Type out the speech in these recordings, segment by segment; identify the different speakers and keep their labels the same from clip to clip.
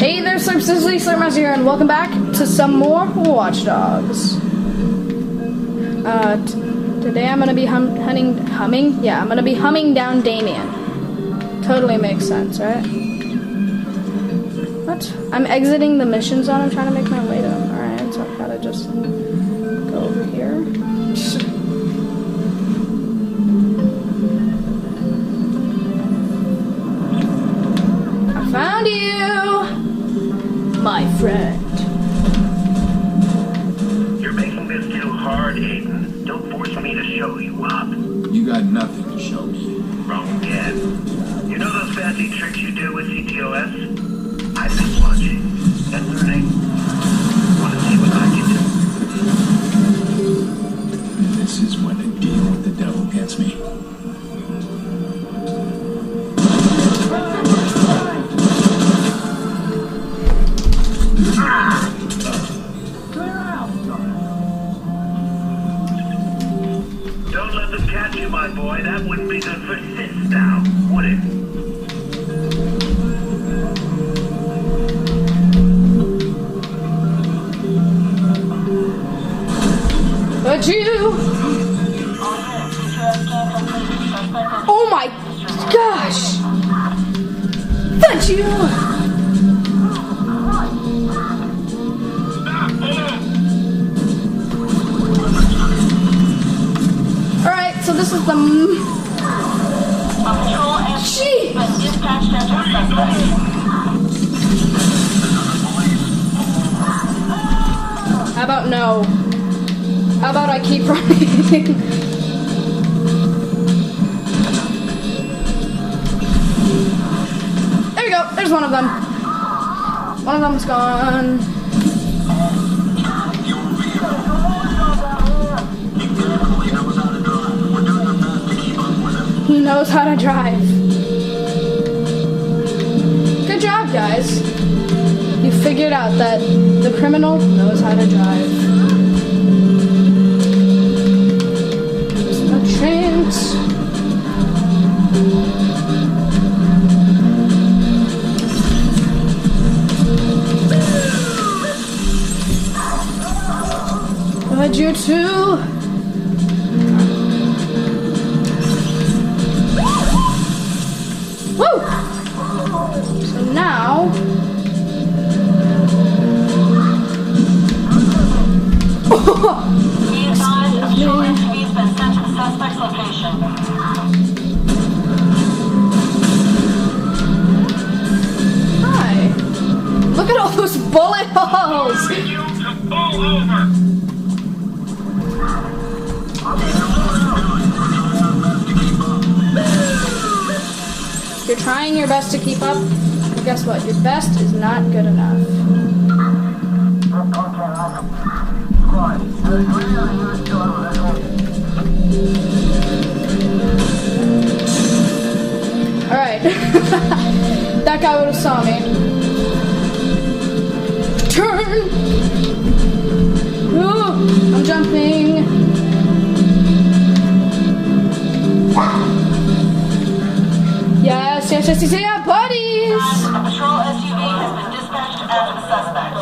Speaker 1: Hey there, Slurp Master here, and welcome back to some more Watch Dogs. Today I'm gonna be humming down Damien. Totally makes sense, right? What? I'm exiting the mission zone. I'm trying to make my way to him. Alright, so I gotta just go over here. I found you, my friend.
Speaker 2: You're making this too hard, Aiden. Don't force me to show you up.
Speaker 3: You got nothing to show me.
Speaker 2: Wrong again. You know those fancy tricks you do with CTOS? I've been watching and learning. Want to see what I can do?
Speaker 3: This is when a deal with the devil gets me.
Speaker 2: Don't let them catch you, my boy. That wouldn't be good for Sis now, would it?
Speaker 1: But you! Oh my gosh! But you! Alright, so this is the... Gee! How about no? How about I keep running? There you go, there's one of them. One of them's gone. He knows how to drive. Good job, guys. You figured out that the criminal knows how to drive. There's no chance. But you too. Woo! So now...
Speaker 4: Be advised, a patrol SUV has been sent to the suspect's location.
Speaker 1: Hi. Look at all those bullet holes!
Speaker 2: You to pull over!
Speaker 1: You're trying your best to keep up, but guess what? Your best is not good enough. Alright. That guy would have saw me. Turn! Ooh, I'm jumping. Yes, yeah, buddies!
Speaker 4: A patrol SUV has been dispatched after the suspect.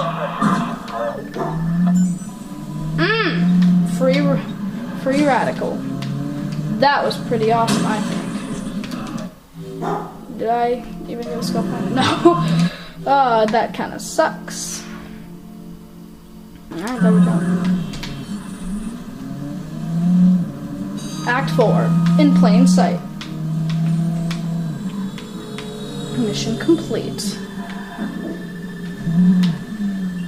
Speaker 1: Free radical. That was pretty awesome, I think. Did I even get a scope on it? No. That kind of sucks. Alright, there we go. Act 4. In plain sight. Mission complete.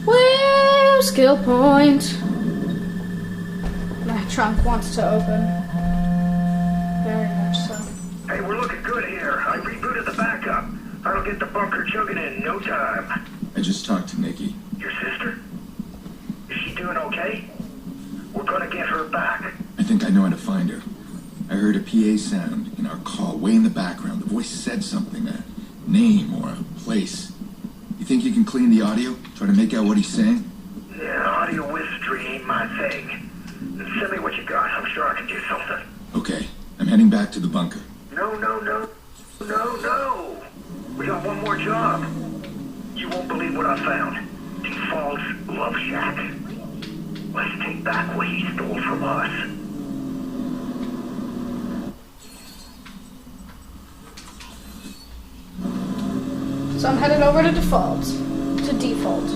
Speaker 1: Well, skill point. My trunk wants to open. Very much so.
Speaker 2: Hey, we're looking good here. I rebooted the backup. I'll get the bunker chugging in no time.
Speaker 3: I just talked to Nikki.
Speaker 2: Your sister? Is she doing okay? We're gonna get her back.
Speaker 3: I think I know how to find her. I heard a PA sound in our call way in the background. The voice said something, a name or a place. You think you can clean the audio? Try to make out what he's saying?
Speaker 2: Yeah, audio wizardry ain't my thing. Send me what you got. I'm sure I can do something.
Speaker 3: Okay, I'm heading back to the bunker.
Speaker 2: No. We got one more job. You won't believe what I found. Default's Love Shack. Let's take back what he stole from us.
Speaker 1: So I'm headed over to Default. To Default.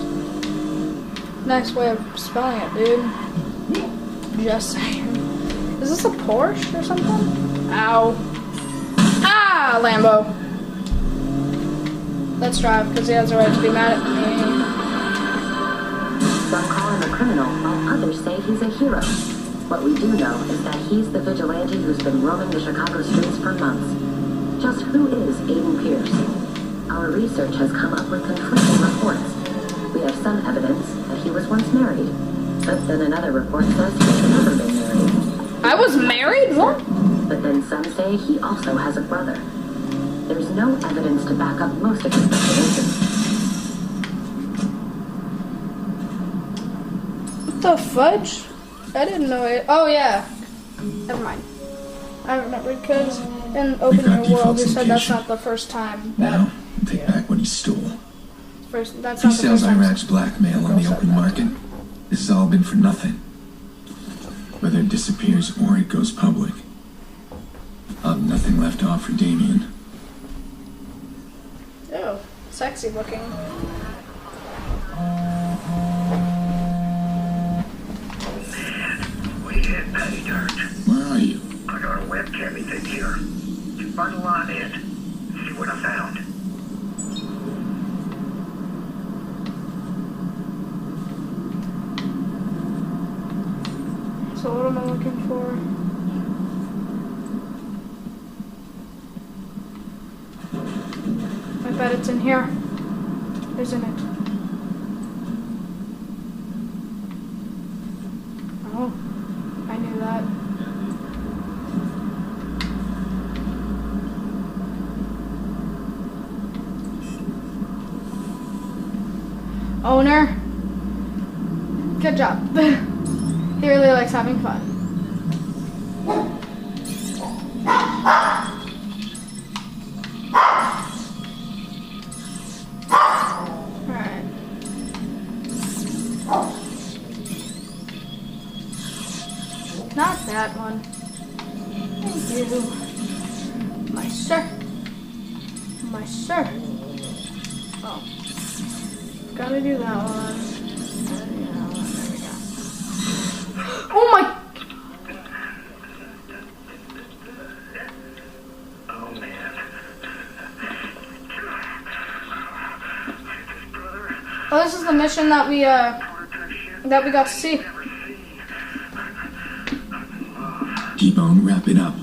Speaker 1: Nice way of spelling it, dude. Just saying. Is this a Porsche or something? Ow. Ah, Lambo. Let's drive, because he has a right to be mad at me.
Speaker 5: Some call him a criminal, while others say he's a hero. What we do know is that he's the vigilante who's been roaming the Chicago streets for months. Just who is Aiden Pierce? Our research has come up with conflicting reports. We have some evidence that he was once married, but then another report says he's never been married.
Speaker 1: I was married? What?
Speaker 5: But then some say he also has a brother. There's no evidence to back up most of his speculation.
Speaker 1: What the fudge? I didn't know it. Oh, yeah. Never mind. I remember because in Open Your World, you said that's not the first time.
Speaker 3: Now, take back what he stole.
Speaker 1: That's
Speaker 3: He
Speaker 1: not the
Speaker 3: sells
Speaker 1: first time.
Speaker 3: Iraq's blackmail on the open market. This has all been for nothing. Whether it disappears or it goes public, I'll have nothing left to offer Damien.
Speaker 1: Oh, sexy looking.
Speaker 2: We hit pay dirt.
Speaker 3: Where are you?
Speaker 2: I got a webcam thing here. Just find a line in. See what I found.
Speaker 1: So what am I looking for? I bet it's in here. Isn't it? Oh, I knew that. Owner, good job. He really likes having fun. Alright. Not that one. Thank you. My sir. My sir. Oh. Gotta do that one. There we go. Oh my!
Speaker 2: Oh man.
Speaker 1: Oh, this is the mission that we got to see.
Speaker 3: T-Bone, wrap it up.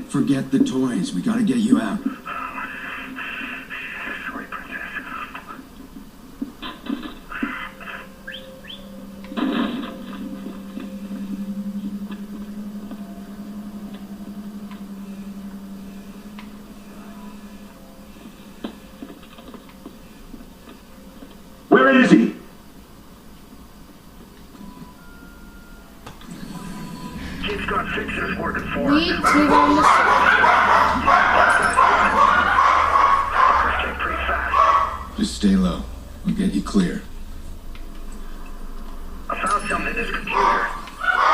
Speaker 3: Forget the toys. We gotta get you out.
Speaker 2: Sorry, princess.
Speaker 6: Where is he?
Speaker 2: Kid's got fixers working for
Speaker 1: We
Speaker 2: him.
Speaker 1: to go in the city.
Speaker 2: Fuckers pretty fast.
Speaker 3: Just stay low. We'll get you clear.
Speaker 2: I found something in his computer.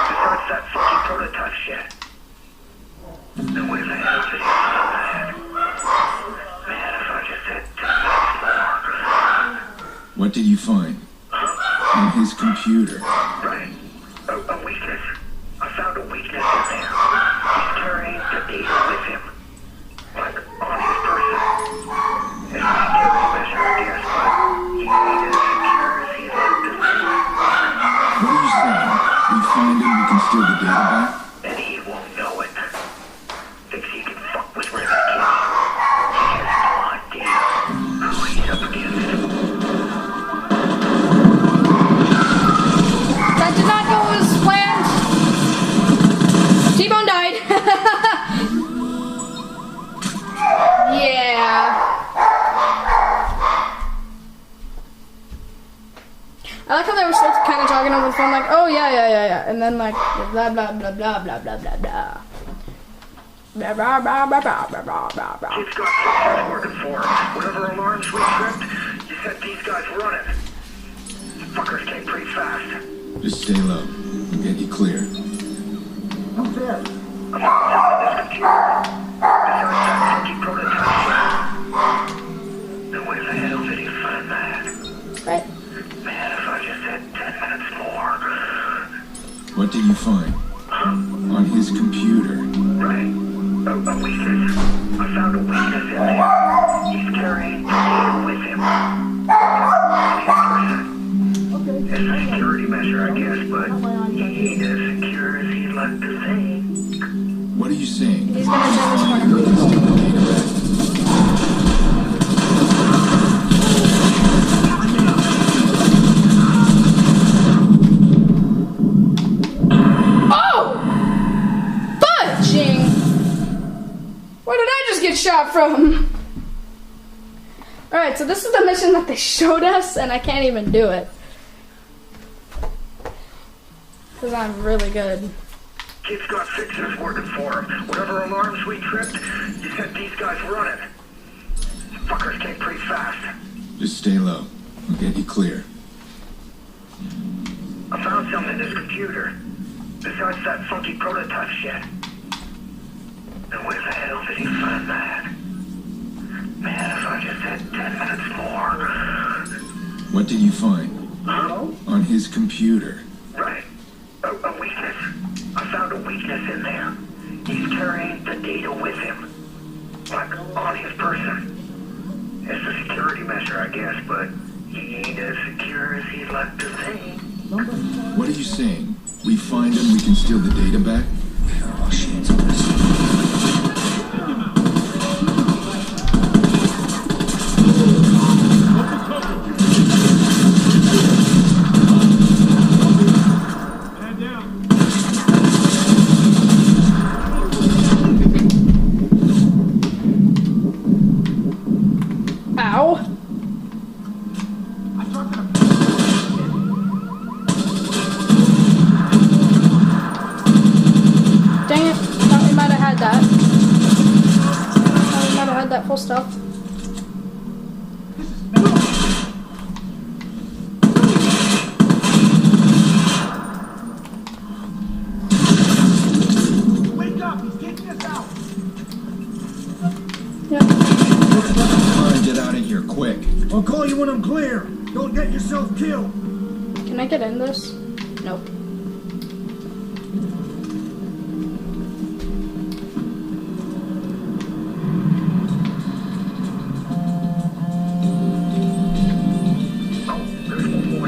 Speaker 2: Besides that fucking prototype shit. No way they have to use that. Man, if I just had 10 minutes more.
Speaker 3: What did you find? On his computer.
Speaker 2: Right. A weakness. I found a weakness in there. He's carrying the data with him. Like, on his person. It's not giving him his ideas, but he ain't as secure as he'd like to think.
Speaker 3: What are you saying? We find him, we can steal the data back?
Speaker 2: And he won't know it. Thinks he can fuck with Raven King. He has no idea who he's up against.
Speaker 1: That did not go as planned. T-Bone died. Yeah. I like how they were still kind of talking over the phone, like, oh yeah, and then like blah blah blah blah blah blah blah blah. Blah, blah, blah, blah, blah, blah, blah, blah, blah.
Speaker 2: Kid's got fixers working for him. Whatever alarms we tripped, you said these guys running. Fuckers came pretty fast.
Speaker 3: Just stay low. We'll get you clear.
Speaker 2: I found something in this computer. Besides that funky prototype shit. Then where the hell did he find that?
Speaker 1: Right.
Speaker 2: Man, if I just had 10 minutes more.
Speaker 3: What did you find? On his computer.
Speaker 2: Right. A weakness. I found a weakness in there. He's carrying the data with him. It's a security measure, I guess, but he ain't as secure as he'd like to think.
Speaker 3: What are you saying?
Speaker 1: He's gonna turn this
Speaker 3: Find
Speaker 1: corner.
Speaker 3: and steal the data back.
Speaker 1: Oh! Fudging! Where did I just get shot from? Alright, so this is the mission that they showed us, and I can't even do it. Because I'm really good.
Speaker 2: Kid's got fixers working for him. Whatever alarms we tripped, you said these guys running. Fuckers came pretty fast.
Speaker 3: Just stay low. We'll get you clear.
Speaker 2: I found something in this computer. Besides that funky prototype shit. And where the hell did he find that? Man, if I just had 10 minutes more.
Speaker 3: What did you find?
Speaker 2: Huh?
Speaker 3: On his computer.
Speaker 2: Right. A weakness. I found a weakness in there. He's carrying the data with him. Like, on his person. It's a security measure, I guess, but he ain't as secure as he'd like to think.
Speaker 3: What are you saying? We find him, we can steal the data back?
Speaker 2: Oh, shit.
Speaker 1: Ow. Dang it. Thought we might have had that. Thought we might have had that full stuff.
Speaker 6: Wake up! He's taking us out!
Speaker 1: Yep.
Speaker 3: Come on, get out of here, quick.
Speaker 6: I'll call you when I'm clear. Don't get yourself killed.
Speaker 1: Can I get in this? Nope.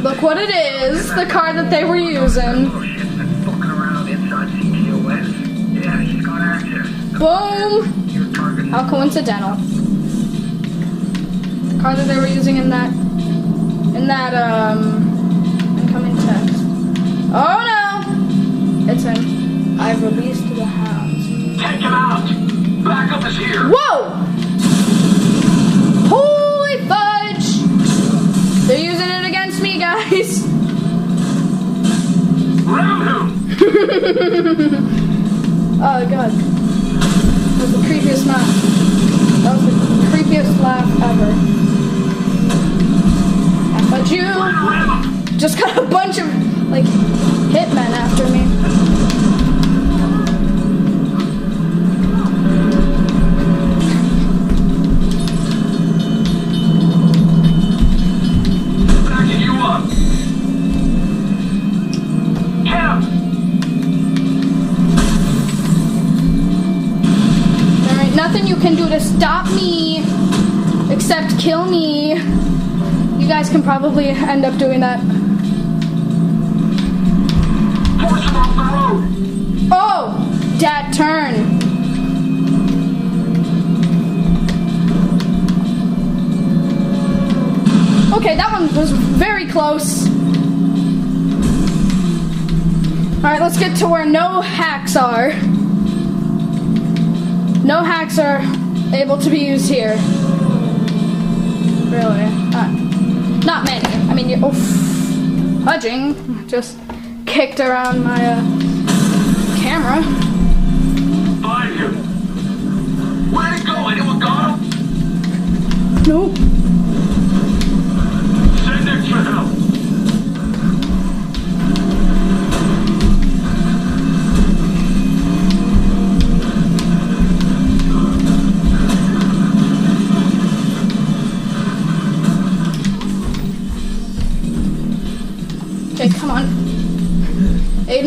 Speaker 1: Look what it is, the car that they were using.
Speaker 2: Oh, shit's been fucking around inside CTOS. Yeah, she's got access.
Speaker 1: Boom!
Speaker 2: Your target.
Speaker 1: How coincidental. The car that they were using in that incoming text. Oh no! It's him. I've released the hounds.
Speaker 6: Take him out! Backup is here!
Speaker 1: Whoa! Holy fudge! They're using it against me, guys.
Speaker 6: Ram him!
Speaker 1: Oh god. That was the creepiest laugh. That was the creepiest laugh ever. But you just got a bunch of, like, hitmen after me.
Speaker 6: Backing you up! Camp!
Speaker 1: There ain't nothing you can do to stop me except kill me. You guys can probably end up doing that.
Speaker 6: Force him off the road!
Speaker 1: Oh! Dad, turn. Okay, that one was very close. Alright, let's get to where no hacks are. No hacks are able to be used here. Really? Not many. I mean, you're fudging. Just kicked around my camera.
Speaker 6: Find him!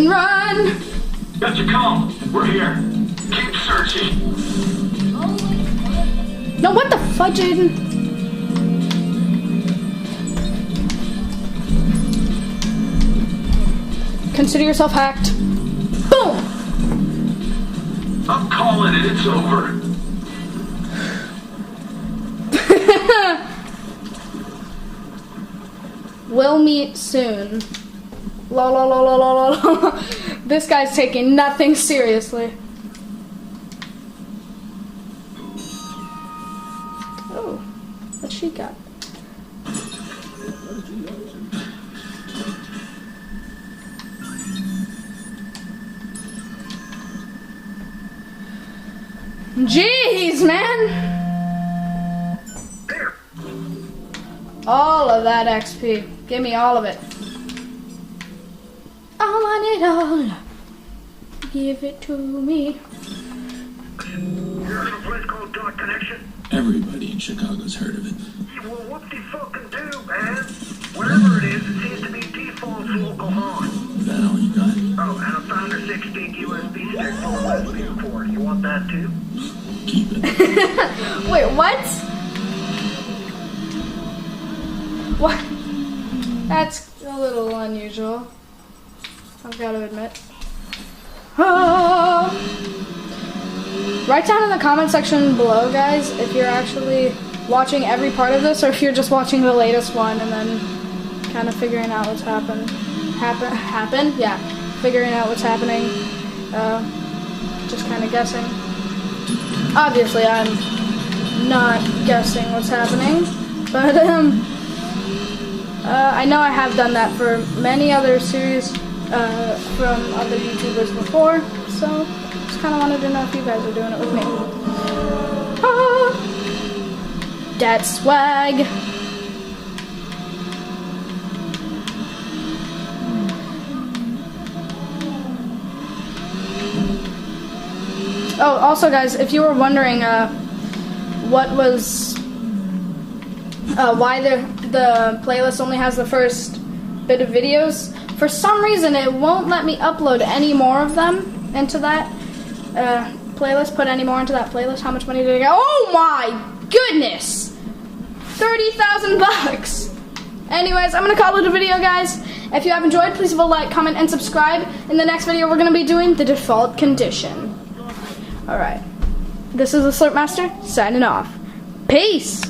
Speaker 1: and run.
Speaker 6: Got your call. We're here. Keep searching.
Speaker 1: No, what the fudge, Aiden? Consider yourself hacked. Boom!
Speaker 6: I'm calling it. It's over.
Speaker 1: We'll meet soon. La la la la la la. This guy's taking nothing seriously. Oh, what she got? Jeez, man!
Speaker 2: There.
Speaker 1: All of that XP. Give me all of it. I want it all. Give it to me.
Speaker 2: Here's a place called Dot Connection.
Speaker 3: Everybody in Chicago's heard of it.
Speaker 2: Yeah, well, whoop-de-fucking-do, man. Whatever it is, it seems to be default's local haunt.
Speaker 3: Is that all you got?
Speaker 2: Oh, and I found a 6-gig USB stick full of lesbian porn. You want that too?
Speaker 3: Keep it.
Speaker 1: Wait, what? What? That's a little unusual. I've got to admit. Oh. Write down in the comment section below, guys, if you're actually watching every part of this or if you're just watching the latest one and then kind of figuring out what's happen? Yeah, figuring out what's happening. Just kind of guessing. Obviously, I'm not guessing what's happening, but I know I have done that for many other series from other YouTubers before, so just kind of wanted to know if you guys are doing it with me. Ah, that swag. Oh, also guys, if you were wondering what was why the playlist only has the first bit of videos, for some reason it won't let me upload any more of them into that playlist, put any more into that playlist. How much money did I get? Oh my goodness! 30,000 bucks! Anyways, I'm gonna call it a video, guys. If you have enjoyed, please leave a like, comment, and subscribe. In the next video, we're gonna be doing the default condition. Alright. This is the Slurp Master, signing off. Peace!